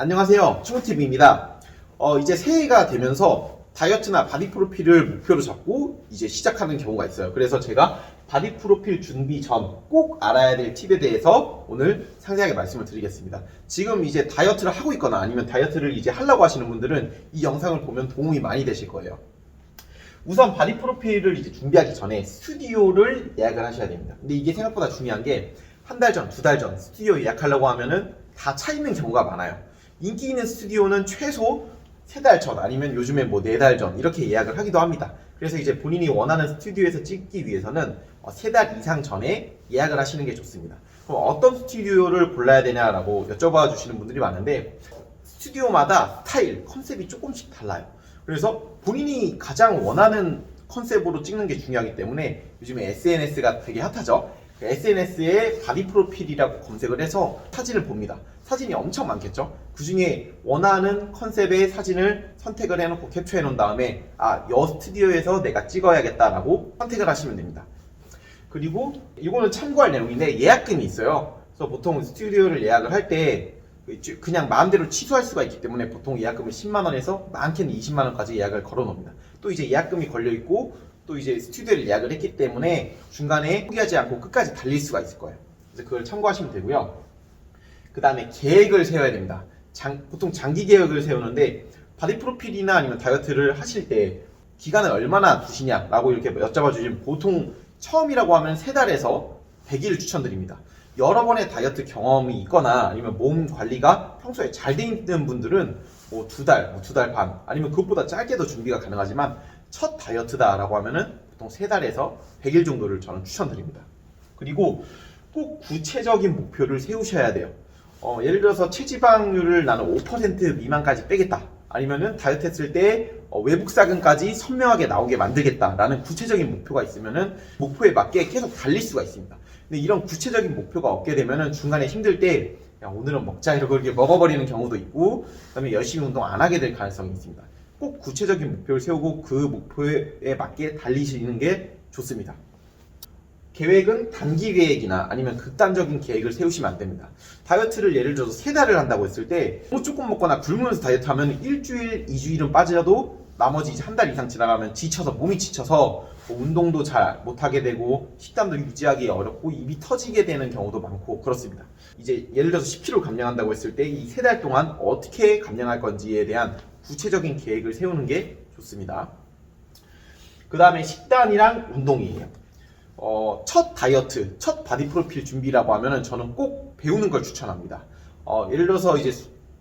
안녕하세요, 충우TV입니다. 이제 새해가 되면서 다이어트나 바디 프로필을 목표로 잡고 이제 시작하는 경우가 있어요. 그래서 제가 바디 프로필 준비 전 꼭 알아야 될 팁에 대해서 오늘 상세하게 말씀을 드리겠습니다. 지금 이제 다이어트를 하고 있거나 아니면 다이어트를 이제 하려고 하시는 분들은 이 영상을 보면 도움이 많이 되실 거예요. 우선 바디 프로필을 이제 준비하기 전에 스튜디오를 예약을 하셔야 됩니다. 근데 이게 생각보다 중요한 게 한 달 전, 두 달 전 스튜디오 예약하려고 하면은 다 차 있는 경우가 많아요. 인기 있는 스튜디오는 최소 3달 전 아니면 요즘에 뭐 4달 전 이렇게 예약을 하기도 합니다. 그래서 이제 본인이 원하는 스튜디오에서 찍기 위해서는 3달 이상 전에 예약을 하시는 게 좋습니다. 그럼 어떤 스튜디오를 골라야 되냐라고 여쭤봐 주시는 분들이 많은데 스튜디오마다 스타일, 컨셉이 조금씩 달라요. 그래서 본인이 가장 원하는 컨셉으로 찍는 게 중요하기 때문에 요즘에 SNS가 되게 핫하죠. SNS에 바디 프로필이라고 검색을 해서 사진을 봅니다. 사진이 엄청 많겠죠. 그 중에 원하는 컨셉의 사진을 선택을 해놓고 캡처해 놓은 다음에 이 스튜디오에서 내가 찍어야겠다라고 선택을 하시면 됩니다. 그리고 이거는 참고할 내용인데 예약금이 있어요. 그래서 보통 스튜디오를 예약을 할 때 그냥 마음대로 취소할 수가 있기 때문에 보통 예약금을 10만원에서 많게는 20만원까지 예약을 걸어 놓습니다. 또 이제 예약금이 걸려 있고 또 이제 스튜디오를 예약을 했기 때문에 중간에 포기하지 않고 끝까지 달릴 수가 있을 거예요. 그래서 그걸 참고하시면 되고요. 그 다음에 계획을 세워야 됩니다. 보통 장기 계획을 세우는데 바디 프로필이나 아니면 다이어트를 하실 때 기간을 얼마나 두시냐라고 이렇게 여쭤봐 주시면 보통 처음이라고 하면 3달에서 100일 추천드립니다. 여러 번의 다이어트 경험이 있거나 아니면 몸 관리가 평소에 잘 돼 있는 분들은 뭐 2달, 2달 반 아니면 그것보다 짧게도 준비가 가능하지만 첫 다이어트다라고 하면은 보통 3달에서 100일 정도를 저는 추천드립니다. 그리고 꼭 구체적인 목표를 세우셔야 돼요. 예를 들어서 체지방률을 나는 5% 미만까지 빼겠다. 아니면은 다이어트 했을 때 외복사근까지 선명하게 나오게 만들겠다라는 구체적인 목표가 있으면은 목표에 맞게 계속 달릴 수가 있습니다. 근데 이런 구체적인 목표가 없게 되면은 중간에 힘들 때 야, 오늘은 먹자 이러고 이렇게 먹어버리는 경우도 있고 그다음에 열심히 운동 안 하게 될 가능성이 있습니다. 꼭 구체적인 목표를 세우고 그 목표에 맞게 달리시는 게 좋습니다. 계획은 단기 계획이나 아니면 극단적인 계획을 세우시면 안 됩니다. 다이어트를 예를 들어서 3달을 한다고 했을 때 너무 조금 먹거나 굶으면서 다이어트 하면 일주일, 2주일은 빠져도 나머지 이제 한 달 이상 지나가면 몸이 지쳐서 운동도 잘 못하게 되고 식단도 유지하기 어렵고 입이 터지게 되는 경우도 많고 그렇습니다. 이제 예를 들어서 10kg 감량한다고 했을 때 이 3달 동안 어떻게 감량할 건지에 대한 구체적인 계획을 세우는 게 좋습니다. 그 다음에 식단이랑 운동이에요. 첫 다이어트, 첫 바디 프로필 준비라고 하면은 저는 꼭 배우는 걸 추천합니다. 예를 들어서 이제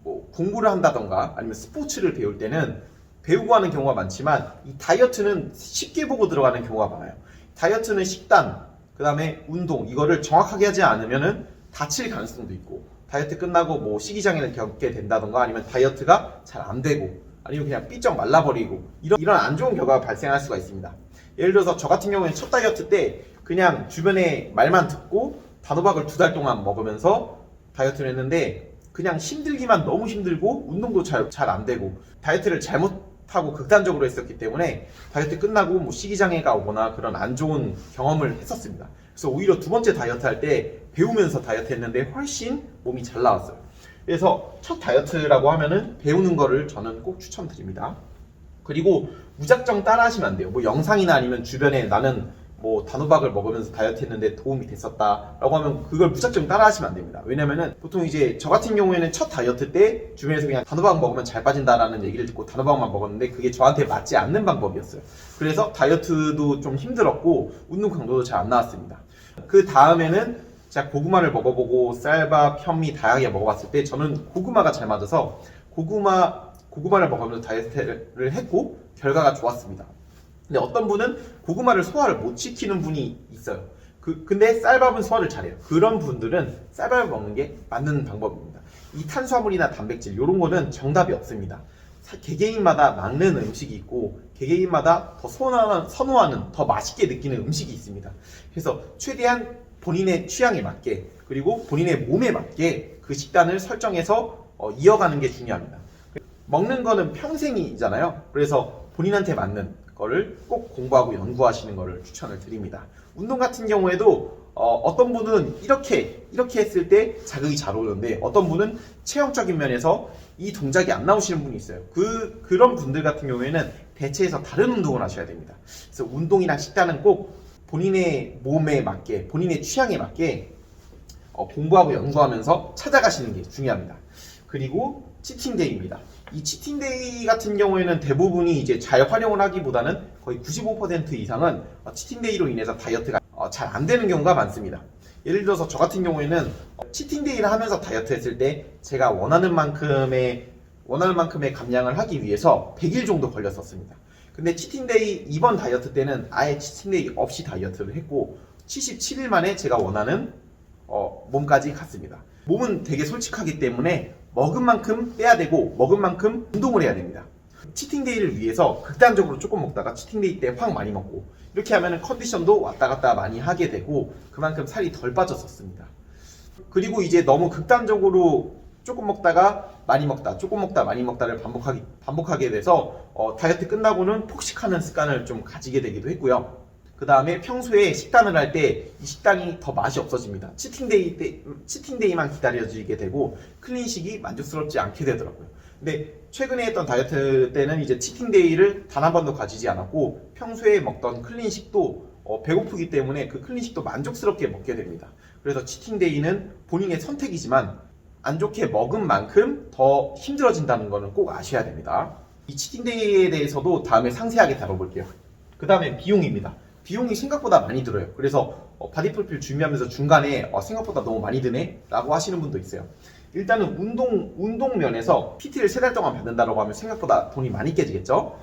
뭐 공부를 한다던가 아니면 스포츠를 배울 때는 배우고 하는 경우가 많지만 이 다이어트는 쉽게 보고 들어가는 경우가 많아요. 다이어트는 식단, 그 다음에 운동 이거를 정확하게 하지 않으면은 다칠 가능성도 있고 다이어트 끝나고 뭐 식이장애를 겪게 된다던가 아니면 다이어트가 잘 안 되고 아니면 그냥 삐쩍 말라버리고 이런 안 좋은 결과가 발생할 수가 있습니다. 예를 들어서 저 같은 경우에는 첫 다이어트 때 그냥 주변에 말만 듣고 단호박을 2달 동안 먹으면서 다이어트를 했는데 그냥 힘들기만 너무 힘들고 운동도 잘 안 되고 다이어트를 잘못하고 극단적으로 했었기 때문에 다이어트 끝나고 뭐 식이장애가 오거나 그런 안 좋은 경험을 했었습니다. 그래서 오히려 두 번째 다이어트 할 때 배우면서 다이어트 했는데 훨씬 몸이 잘 나왔어요. 그래서 첫 다이어트라고 하면은 배우는 거를 저는 꼭 추천드립니다. 그리고 무작정 따라 하시면 안 돼요. 뭐 영상이나 아니면 주변에 나는 뭐 단호박을 먹으면서 다이어트 했는데 도움이 됐었다 라고 하면 그걸 무작정 따라 하시면 안 됩니다. 왜냐면은 보통 이제 저 같은 경우에는 첫 다이어트 때 주변에서 그냥 단호박 먹으면 잘 빠진다라는 얘기를 듣고 단호박만 먹었는데 그게 저한테 맞지 않는 방법이었어요. 그래서 다이어트도 좀 힘들었고 운동 강도도 잘 안 나왔습니다. 그 다음에는 제가 고구마를 먹어보고 쌀밥, 현미 다양하게 먹어봤을 때 저는 고구마가 잘 맞아서 고구마를 먹으면서 다이어트를 했고 결과가 좋았습니다. 근데 어떤 분은 고구마를 소화를 못 시키는 분이 있어요. 근데 쌀밥은 소화를 잘해요. 그런 분들은 쌀밥을 먹는 게 맞는 방법입니다. 이 탄수화물이나 단백질 이런 거는 정답이 없습니다. 개개인마다 맞는 음식이 있고 개개인마다 더 선호하는 더 맛있게 느끼는 음식이 있습니다. 그래서 최대한 본인의 취향에 맞게 그리고 본인의 몸에 맞게 그 식단을 설정해서 이어가는 게 중요합니다. 먹는 거는 평생이잖아요. 그래서 본인한테 맞는 거를 꼭 공부하고 연구하시는 거를 추천을 드립니다. 운동 같은 경우에도 어떤 분은 이렇게 했을 때 자극이 잘 오는데 어떤 분은 체형적인 면에서 이 동작이 안 나오시는 분이 있어요. 그런 분들 같은 경우에는 대체해서 다른 운동을 하셔야 됩니다. 그래서 운동이랑 식단은 꼭 본인의 몸에 맞게, 본인의 취향에 맞게 공부하고 연구하면서 찾아가시는 게 중요합니다. 그리고 치팅데이입니다. 이 치팅데이 같은 경우에는 대부분이 이제 잘 활용을 하기보다는 거의 95% 이상은 치팅데이로 인해서 다이어트가 잘 안 되는 경우가 많습니다. 예를 들어서 저 같은 경우에는 치팅데이를 하면서 다이어트 했을 때 제가 원하는 만큼의 감량을 하기 위해서 100일 정도 걸렸었습니다. 근데 치팅데이 이번 다이어트 때는 아예 치팅데이 없이 다이어트를 했고 77일 만에 제가 원하는 몸까지 갔습니다. 몸은 되게 솔직하기 때문에 먹은 만큼 빼야 되고 먹은 만큼 운동을 해야 됩니다. 치팅데이를 위해서 극단적으로 조금 먹다가 치팅데이 때 확 많이 먹고 이렇게 하면 컨디션도 왔다 갔다 많이 하게 되고 그만큼 살이 덜 빠졌었습니다. 그리고 이제 너무 극단적으로 조금 먹다가 많이 먹다, 조금 먹다 많이 먹다를 반복하게 돼서 다이어트 끝나고는 폭식하는 습관을 좀 가지게 되기도 했고요. 그 다음에 평소에 식단을 할 때 이 식단이 더 맛이 없어집니다. 치팅데이만 기다려지게 되고 클린식이 만족스럽지 않게 되더라고요. 근데 최근에 했던 다이어트 때는 이제 치팅데이를 단 한 번도 가지지 않았고 평소에 먹던 클린식도 배고프기 때문에 그 클린식도 만족스럽게 먹게 됩니다. 그래서 치팅데이는 본인의 선택이지만 안 좋게 먹은 만큼 더 힘들어진다는 거는 꼭 아셔야 됩니다. 이 치팅데이에 대해서도 다음에 상세하게 다뤄볼게요. 그 다음에 비용입니다. 비용이 생각보다 많이 들어요. 그래서 바디 프로필 준비하면서 중간에 생각보다 너무 많이 드네? 라고 하시는 분도 있어요. 일단은 운동 면에서 PT를 3달 동안 받는다고 하면 생각보다 돈이 많이 깨지겠죠?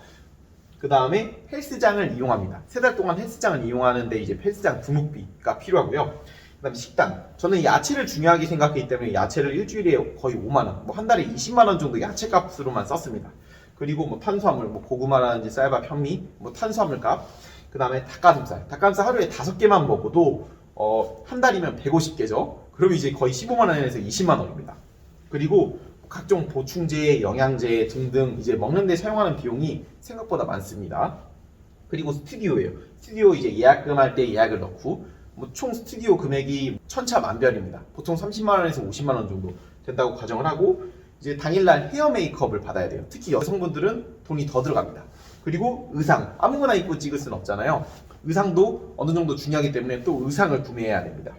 그 다음에 헬스장을 이용합니다. 3달 동안 헬스장을 이용하는데 이제 헬스장 등록비가 필요하고요. 그 다음에 식단. 저는 야채를 중요하게 생각하기 때문에 야채를 일주일에 거의 5만원, 한 달에 20만원 정도 야채 값으로만 썼습니다. 그리고 탄수화물, 고구마라든지 쌀밥, 현미, 탄수화물 값. 그 다음에 닭가슴살 하루에 5개만 먹어도 한 달이면 150개죠. 그럼 이제 거의 15만원에서 20만원입니다. 그리고 각종 보충제, 영양제 등등 이제 먹는데 사용하는 비용이 생각보다 많습니다. 그리고 스튜디오예요. 스튜디오 이제 예약금 할 때 예약을 넣고 총 스튜디오 금액이 천차만별입니다. 보통 30만원에서 50만원 정도 된다고 가정을 하고 이제 당일날 헤어 메이크업을 받아야 돼요. 특히 여성분들은 돈이 더 들어갑니다. 그리고 의상, 아무거나 입고 찍을 수는 없잖아요. 의상도 어느 정도 중요하기 때문에 또 의상을 구매해야 됩니다.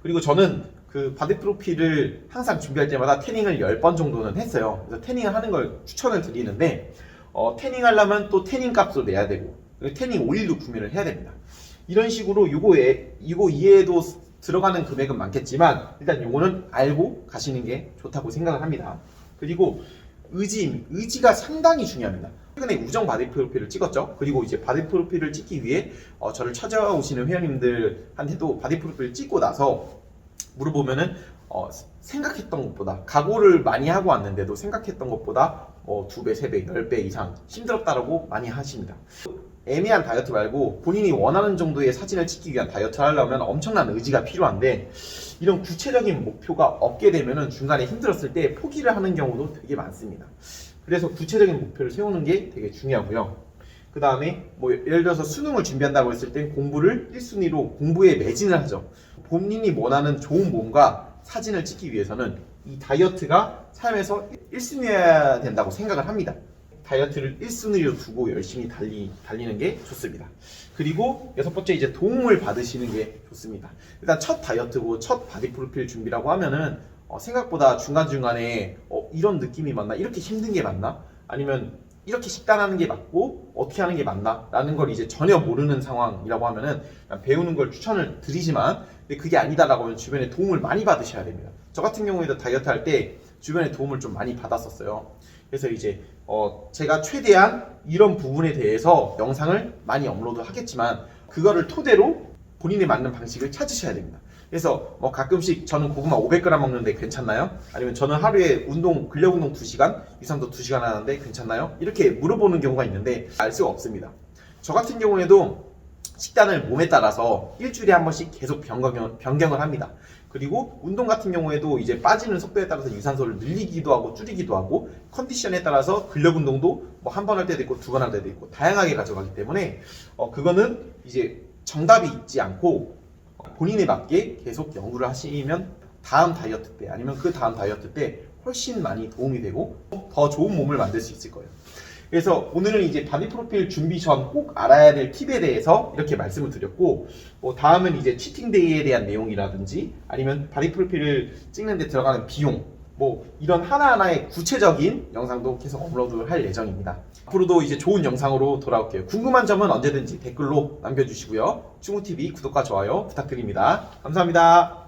그리고 저는 그 바디 프로필을 항상 준비할 때마다 태닝을 10번 정도는 했어요. 그래서 태닝을 하는 걸 추천을 드리는데 태닝 하려면 또 태닝 값도 내야 되고 태닝 오일도 구매를 해야 됩니다. 이런 식으로 이거 이외에도 들어가는 금액은 많겠지만 일단 이거는 알고 가시는 게 좋다고 생각을 합니다. 그리고 의지가 상당히 중요합니다. 최근에 우정 바디 프로필을 찍었죠. 그리고 이제 바디 프로필을 찍기 위해 저를 찾아오시는 회원님들한테도 바디 프로필을 찍고 나서 물어보면은 생각했던 것보다 각오를 많이 하고 왔는데도 생각했던 것보다 2배, 3배, 10배 이상 힘들었다라고 많이 하십니다. 애매한 다이어트 말고 본인이 원하는 정도의 사진을 찍기 위한 다이어트를 하려면 엄청난 의지가 필요한데 이런 구체적인 목표가 없게 되면은 중간에 힘들었을 때 포기를 하는 경우도 되게 많습니다. 그래서 구체적인 목표를 세우는 게 되게 중요하고요. 그 다음에 예를 들어서 수능을 준비한다고 했을 땐 공부를 1순위로 공부에 매진을 하죠. 본인이 원하는 좋은 몸과 사진을 찍기 위해서는 이 다이어트가 삶에서 1순위여야 된다고 생각을 합니다. 다이어트를 1순위로 두고 열심히 달리는 게 좋습니다. 그리고 6번째 이제 도움을 받으시는 게 좋습니다. 일단 첫 다이어트고 첫 바디 프로필 준비라고 하면은 생각보다 중간중간에 이런 느낌이 맞나? 이렇게 힘든 게 맞나? 아니면 이렇게 식단하는 게 맞고 어떻게 하는 게 맞나? 라는 걸 이제 전혀 모르는 상황이라고 하면은 배우는 걸 추천을 드리지만 근데 그게 아니다라고 하면 주변에 도움을 많이 받으셔야 됩니다. 저 같은 경우에도 다이어트 할 때 주변에 도움을 좀 많이 받았었어요. 그래서 이제 제가 최대한 이런 부분에 대해서 영상을 많이 업로드 하겠지만 그거를 토대로 본인에 맞는 방식을 찾으셔야 됩니다. 그래서 가끔씩 저는 고구마 500g 먹는데 괜찮나요? 아니면 저는 하루에 근력 운동 2시간, 유산소 2시간 하는데 괜찮나요? 이렇게 물어보는 경우가 있는데 알 수가 없습니다. 저 같은 경우에도 식단을 몸에 따라서 일주일에 한 번씩 계속 변경을 합니다. 그리고 운동 같은 경우에도 이제 빠지는 속도에 따라서 유산소를 늘리기도 하고 줄이기도 하고 컨디션에 따라서 근력 운동도 한 번 할 때도 있고 2번 할 때도 있고 다양하게 가져가기 때문에 그거는 이제 정답이 있지 않고 본인에 맞게 계속 연구를 하시면 다음 다이어트 때 아니면 그 다음 다이어트 때 훨씬 많이 도움이 되고 더 좋은 몸을 만들 수 있을 거예요. 그래서 오늘은 이제 바디 프로필 준비 전 꼭 알아야 될 팁에 대해서 이렇게 말씀을 드렸고, 다음은 이제 치팅데이에 대한 내용이라든지 아니면 바디 프로필을 찍는데 들어가는 비용, 이런 하나하나의 구체적인 영상도 계속 업로드할 예정입니다. 앞으로도 이제 좋은 영상으로 돌아올게요. 궁금한 점은 언제든지 댓글로 남겨주시고요. 충우TV 구독과 좋아요 부탁드립니다. 감사합니다.